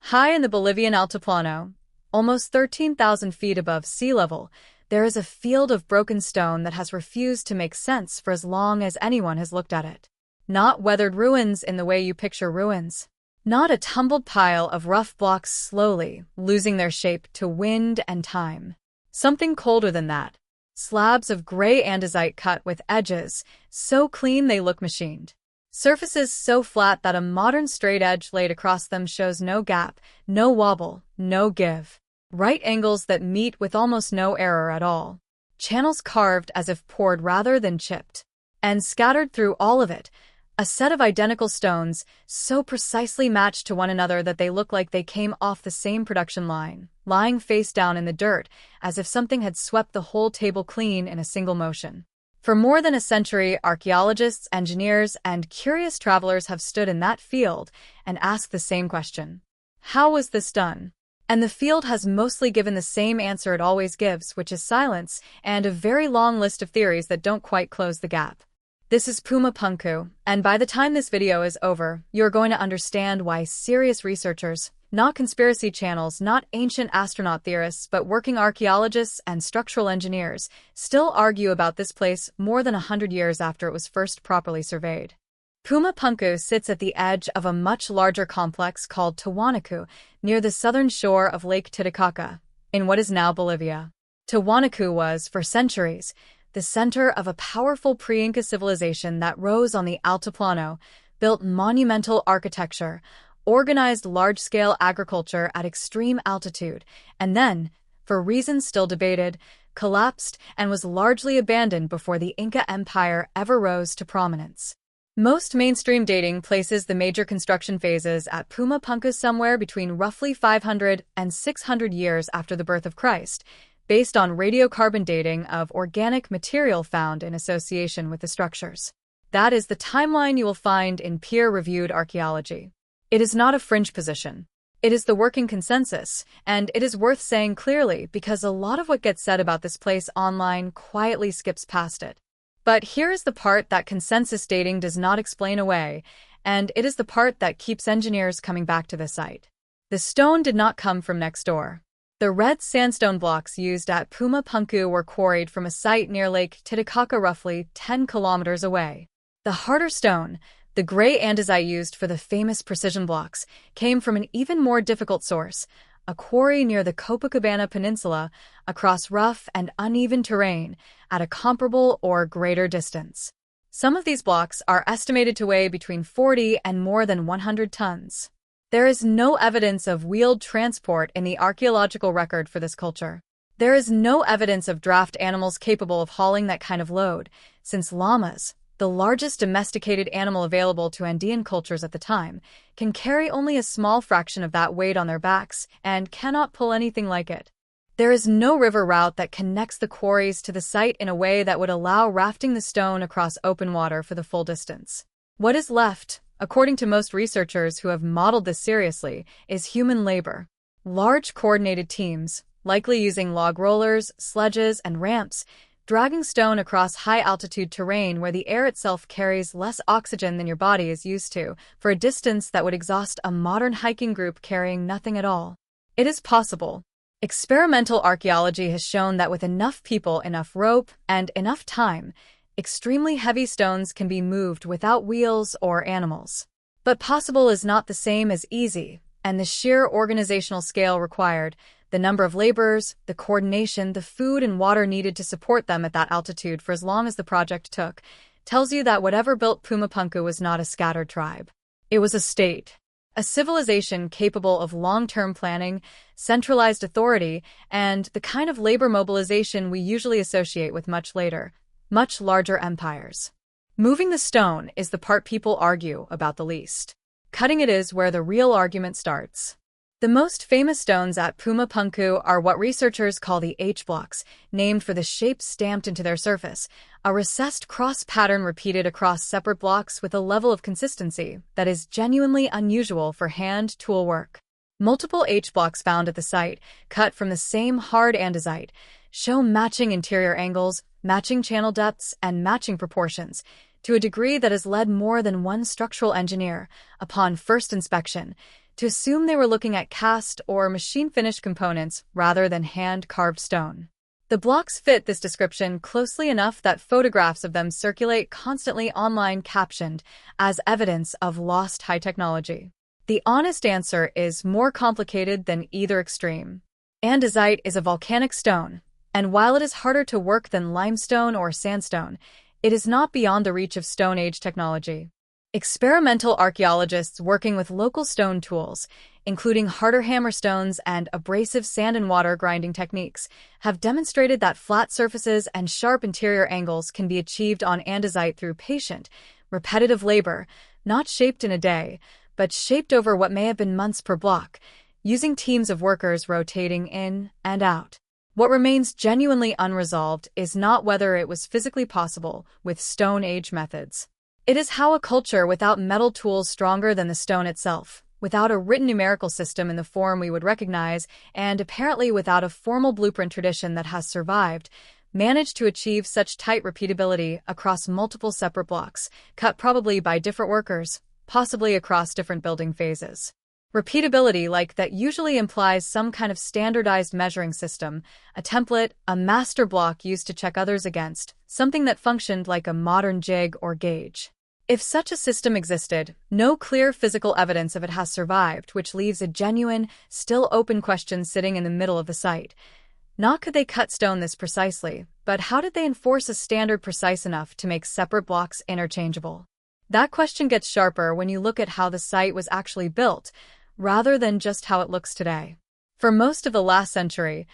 High in the Bolivian Altiplano, almost 13,000 feet above sea level, there is a field of broken stone that has refused to make sense for as long as anyone has looked at it. Not weathered ruins in the way you picture ruins. Not a tumbled pile of rough blocks slowly losing their shape to wind and time. Something colder than that. Slabs of gray andesite cut with edges so clean they look machined. Surfaces so flat that a modern straight edge laid across them shows no gap, no wobble, no give. Right angles that meet with almost no error at all. Channels carved as if poured rather than chipped. And scattered through all of it, a set of identical stones, so precisely matched to one another that they look like they came off the same production line, lying face down in the dirt, as if something had swept the whole table clean in a single motion. For more than a century, archaeologists, engineers, and curious travelers have stood in that field and asked the same question. How was this done? And the field has mostly given the same answer it always gives, which is silence, and a very long list of theories that don't quite close the gap. This is Puma Punku, and by the time this video is over, you're going to understand why serious researchers, not conspiracy channels, not ancient astronaut theorists, but working archaeologists and structural engineers, still argue about this place more than 100 years after it was first properly surveyed. Puma Punku sits at the edge of a much larger complex called Tiwanaku, near the southern shore of Lake Titicaca, in what is now Bolivia. Tiwanaku was, for centuries, the center of a powerful pre-Inca civilization that rose on the Altiplano, built monumental architecture, organized large-scale agriculture at extreme altitude, and then, for reasons still debated, collapsed and was largely abandoned before the Inca Empire ever rose to prominence. Most mainstream dating places the major construction phases at Puma Punku somewhere between roughly 500 and 600 years after the birth of Christ, based on radiocarbon dating of organic material found in association with the structures. That is the timeline you will find in peer-reviewed archaeology. It is not a fringe position. It is the working consensus, and it is worth saying clearly because a lot of what gets said about this place online quietly skips past it. But here is the part that consensus dating does not explain away, and it is the part that keeps engineers coming back to the site. The stone did not come from next door. The red sandstone blocks used at Puma Punku were quarried from a site near Lake Titicaca roughly 10 kilometers away. The harder stone, the gray andesite used for the famous precision blocks, came from an even more difficult source, a quarry near the Copacabana Peninsula, across rough and uneven terrain, at a comparable or greater distance. Some of these blocks are estimated to weigh between 40 and more than 100 tons. There is no evidence of wheeled transport in the archaeological record for this culture. There is no evidence of draft animals capable of hauling that kind of load, since llamas, the largest domesticated animal available to Andean cultures at the time, can carry only a small fraction of that weight on their backs and cannot pull anything like it. There is no river route that connects the quarries to the site in a way that would allow rafting the stone across open water for the full distance. What is left, according to most researchers who have modeled this seriously, is human labor. Large coordinated teams, likely using log rollers, sledges, and ramps, dragging stone across high-altitude terrain where the air itself carries less oxygen than your body is used to, for a distance that would exhaust a modern hiking group carrying nothing at all. It is possible. Experimental archaeology has shown that with enough people, enough rope, and enough time, extremely heavy stones can be moved without wheels or animals. But possible is not the same as easy, and the sheer organizational scale required, the number of laborers, the coordination, the food and water needed to support them at that altitude for as long as the project took, tells you that whatever built Puma Punku was not a scattered tribe. It was a state. A civilization capable of long-term planning, centralized authority, and the kind of labor mobilization we usually associate with much larger empires. Moving the stone is the part people argue about the least. Cutting it is where the real argument starts. The most famous stones at Puma Punku are what researchers call the H-blocks, named for the shape stamped into their surface, a recessed cross pattern repeated across separate blocks with a level of consistency that is genuinely unusual for hand tool work. Multiple H-blocks found at the site, cut from the same hard andesite, show matching interior angles, matching channel depths, and matching proportions, to a degree that has led more than one structural engineer, upon first inspection, to assume they were looking at cast or machine-finished components rather than hand-carved stone. The blocks fit this description closely enough that photographs of them circulate constantly online captioned as evidence of lost high technology. The honest answer is more complicated than either extreme. Andesite is a volcanic stone, and while it is harder to work than limestone or sandstone, it is not beyond the reach of Stone Age technology. Experimental archaeologists working with local stone tools, including harder hammerstones and abrasive sand and water grinding techniques, have demonstrated that flat surfaces and sharp interior angles can be achieved on andesite through patient, repetitive labor, not shaped in a day, but shaped over what may have been months per block, using teams of workers rotating in and out. What remains genuinely unresolved is not whether it was physically possible with Stone Age methods. It is how a culture without metal tools stronger than the stone itself, without a written numerical system in the form we would recognize, and apparently without a formal blueprint tradition that has survived, managed to achieve such tight repeatability across multiple separate blocks, cut probably by different workers, possibly across different building phases. Repeatability like that usually implies some kind of standardized measuring system, a template, a master block used to check others against, something that functioned like a modern jig or gauge. If such a system existed, no clear physical evidence of it has survived, which leaves a genuine, still open question sitting in the middle of the site. Not could they cut stone this precisely, but how did they enforce a standard precise enough to make separate blocks interchangeable? That question gets sharper when you look at how the site was actually built, rather than just how it looks today. For most of the last century,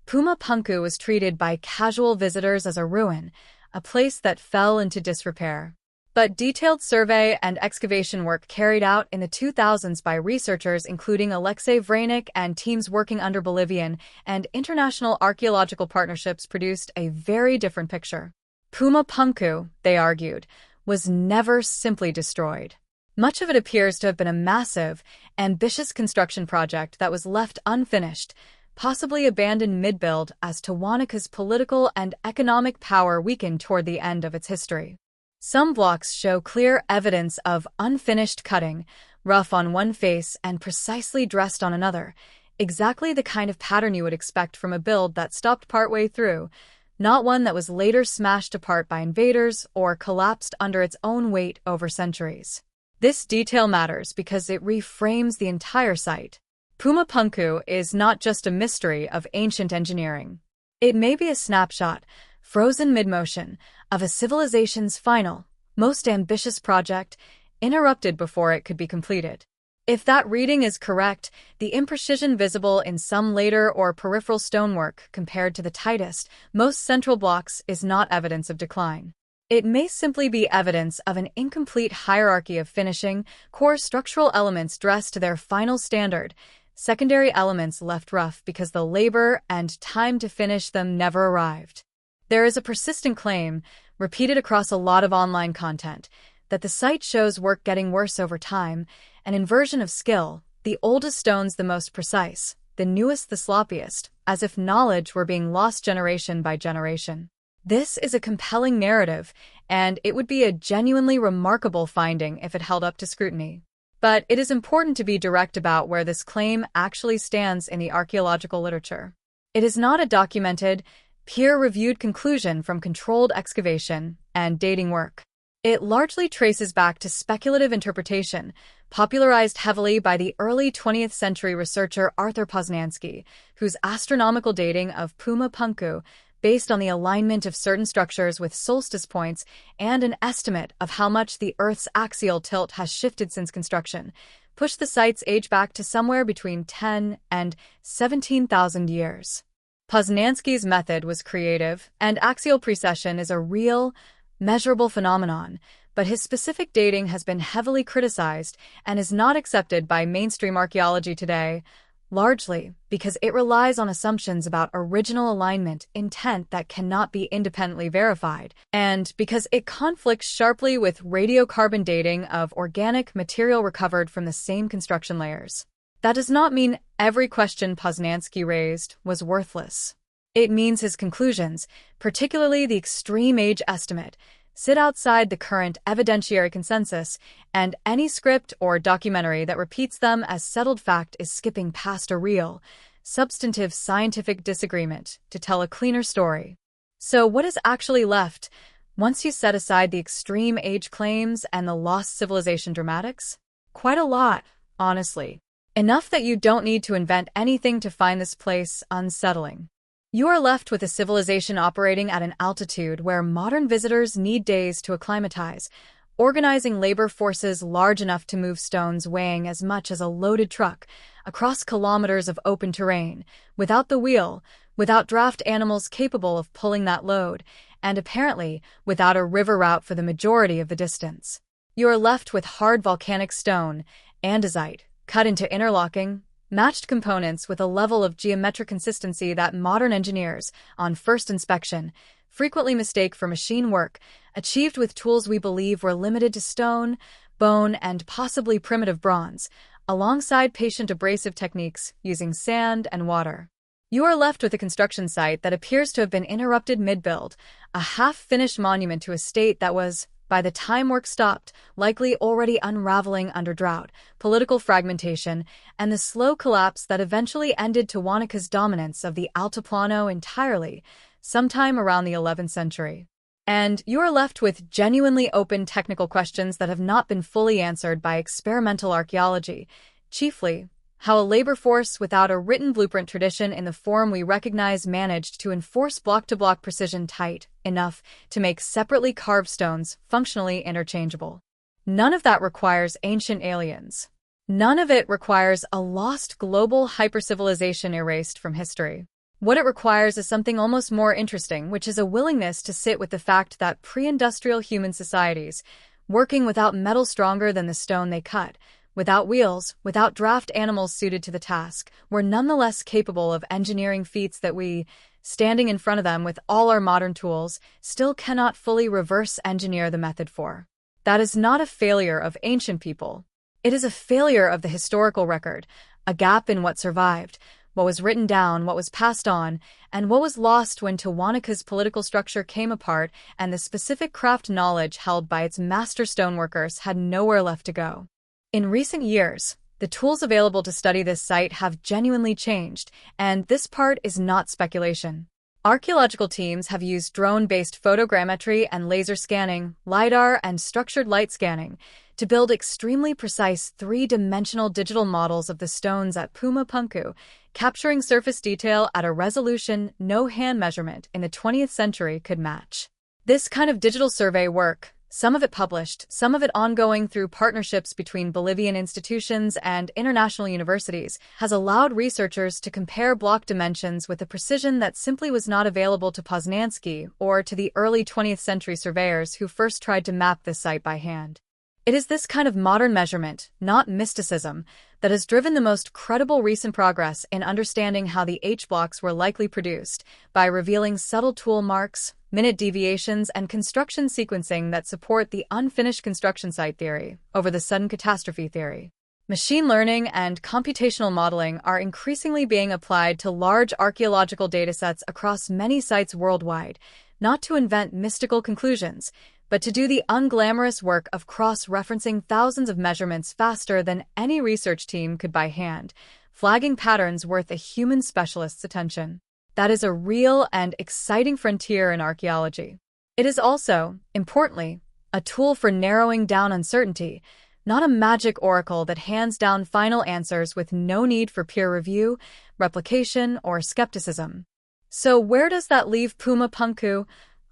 Puma Punku was treated by casual visitors as a ruin, a place that fell into disrepair. But detailed survey and excavation work carried out in the 2000s by researchers including Alexei Vranic and teams working under Bolivian and international archaeological partnerships produced a very different picture. Puma Punku, they argued, was never simply destroyed. Much of it appears to have been a massive, ambitious construction project that was left unfinished, possibly abandoned mid-build as Tiwanaku's political and economic power weakened toward the end of its history. Some blocks show clear evidence of unfinished cutting, rough on one face and precisely dressed on another, exactly the kind of pattern you would expect from a build that stopped partway through, not one that was later smashed apart by invaders or collapsed under its own weight over centuries. This detail matters because it reframes the entire site. Puma Punku is not just a mystery of ancient engineering. It may be a snapshot, frozen mid-motion, of a civilization's final, most ambitious project, interrupted before it could be completed. If that reading is correct, the imprecision visible in some later or peripheral stonework compared to the tightest, most central blocks is not evidence of decline. It may simply be evidence of an incomplete hierarchy of finishing, core structural elements dressed to their final standard, secondary elements left rough because the labor and time to finish them never arrived. There is a persistent claim, repeated across a lot of online content, that the site shows work getting worse over time, an inversion of skill, the oldest stones the most precise, the newest the sloppiest, as if knowledge were being lost generation by generation. This is a compelling narrative, and it would be a genuinely remarkable finding if it held up to scrutiny. But it is important to be direct about where this claim actually stands in the archaeological literature. It is not a documented, peer-reviewed conclusion from controlled excavation and dating work. It largely traces back to speculative interpretation, popularized heavily by the early 20th century researcher Arthur Poznański, whose astronomical dating of Puma Punku, based on the alignment of certain structures with solstice points and an estimate of how much the Earth's axial tilt has shifted since construction, pushed the site's age back to somewhere between 10 and 17,000 years. Poznański's method was creative, and axial precession is a real, measurable phenomenon, but his specific dating has been heavily criticized and is not accepted by mainstream archaeology today, largely because it relies on assumptions about original alignment intent that cannot be independently verified, and because it conflicts sharply with radiocarbon dating of organic material recovered from the same construction layers. That does not mean every question Poznański raised was worthless. It means his conclusions, particularly the extreme age estimate, sit outside the current evidentiary consensus, and any script or documentary that repeats them as settled fact is skipping past a real, substantive scientific disagreement to tell a cleaner story. So what is actually left once you set aside the extreme age claims and the lost civilization dramatics? Quite a lot, honestly. Enough that you don't need to invent anything to find this place unsettling. You are left with a civilization operating at an altitude where modern visitors need days to acclimatize, organizing labor forces large enough to move stones weighing as much as a loaded truck across kilometers of open terrain, without the wheel, without draft animals capable of pulling that load, and apparently without a river route for the majority of the distance. You are left with hard volcanic stone, andesite, cut into interlocking, matched components with a level of geometric consistency that modern engineers, on first inspection, frequently mistake for machine work, achieved with tools we believe were limited to stone, bone, and possibly primitive bronze, alongside patient abrasive techniques using sand and water. You are left with a construction site that appears to have been interrupted mid-build, a half-finished monument to a state that was, by the time work stopped, likely already unraveling under drought, political fragmentation, and the slow collapse that eventually ended Tiwanaku's dominance of the Altiplano entirely, sometime around the 11th century. And you are left with genuinely open technical questions that have not been fully answered by experimental archaeology, chiefly how a labor force without a written blueprint tradition in the form we recognize managed to enforce block-to-block precision tight enough to make separately carved stones functionally interchangeable. None of that requires ancient aliens. None of it requires a lost global hypercivilization erased from history. What it requires is something almost more interesting, which is a willingness to sit with the fact that pre-industrial human societies, working without metal stronger than the stone they cut, without wheels, without draft animals suited to the task, were nonetheless capable of engineering feats that we, standing in front of them with all our modern tools, still cannot fully reverse engineer the method for. That is not a failure of ancient people. It is a failure of the historical record, a gap in what survived, what was written down, what was passed on, and what was lost when Tiwanaku's political structure came apart and the specific craft knowledge held by its master stoneworkers had nowhere left to go. In recent years, the tools available to study this site have genuinely changed, and this part is not speculation. Archaeological teams have used drone-based photogrammetry and laser scanning, LiDAR, and structured light scanning to build extremely precise three-dimensional digital models of the stones at Puma Punku, capturing surface detail at a resolution no hand measurement in the 20th century could match. This kind of digital survey work, some of it published, some of it ongoing through partnerships between Bolivian institutions and international universities, has allowed researchers to compare block dimensions with a precision that simply was not available to Poznański or to the early 20th century surveyors who first tried to map this site by hand. It is this kind of modern measurement, not mysticism, that has driven the most credible recent progress in understanding how the H-blocks were likely produced, by revealing subtle tool marks, minute deviations, and construction sequencing that support the unfinished construction site theory over the sudden catastrophe theory. Machine learning and computational modeling are increasingly being applied to large archaeological datasets across many sites worldwide, not to invent mystical conclusions, but to do the unglamorous work of cross-referencing thousands of measurements faster than any research team could by hand, flagging patterns worth a human specialist's attention. That is a real and exciting frontier in archaeology. It is also, importantly, a tool for narrowing down uncertainty, not a magic oracle that hands down final answers with no need for peer review, replication, or skepticism. So where does that leave Puma Punku?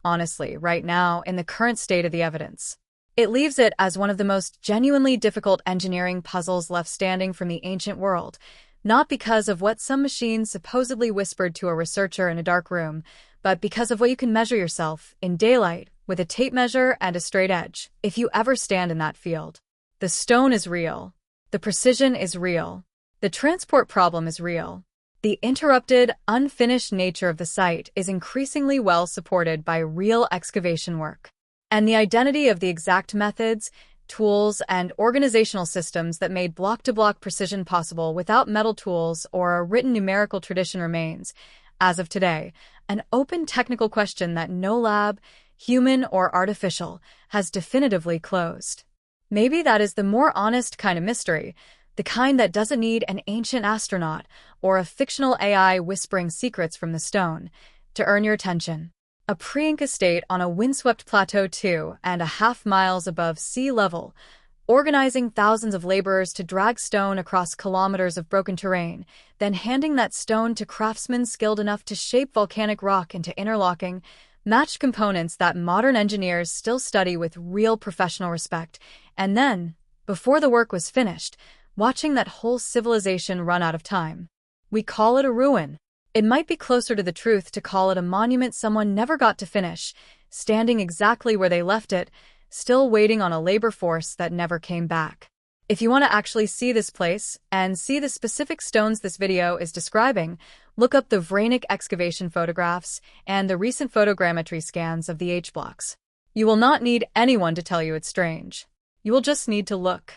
Honestly, right now, in the current state of the evidence. It leaves it as one of the most genuinely difficult engineering puzzles left standing from the ancient world, not because of what some machines supposedly whispered to a researcher in a dark room, but because of what you can measure yourself, in daylight, with a tape measure and a straight edge, if you ever stand in that field. The stone is real. The precision is real. The transport problem is real. The interrupted, unfinished nature of the site is increasingly well supported by real excavation work. And the identity of the exact methods, tools, and organizational systems that made block-to-block precision possible without metal tools or a written numerical tradition remains, as of today, an open technical question that no lab, human or artificial, has definitively closed. Maybe that is the more honest kind of mystery, the kind that doesn't need an ancient astronaut or a fictional AI whispering secrets from the stone to earn your attention. A pre-Inca state on a windswept plateau 2.5 miles above sea level, organizing thousands of laborers to drag stone across kilometers of broken terrain, then handing that stone to craftsmen skilled enough to shape volcanic rock into interlocking, matched components that modern engineers still study with real professional respect, and then, before the work was finished, watching that whole civilization run out of time. We call it a ruin. It might be closer to the truth to call it a monument someone never got to finish, standing exactly where they left it, still waiting on a labor force that never came back. If you want to actually see this place and see the specific stones this video is describing, look up the Vranic excavation photographs and the recent photogrammetry scans of the H-blocks. You will not need anyone to tell you it's strange. You will just need to look.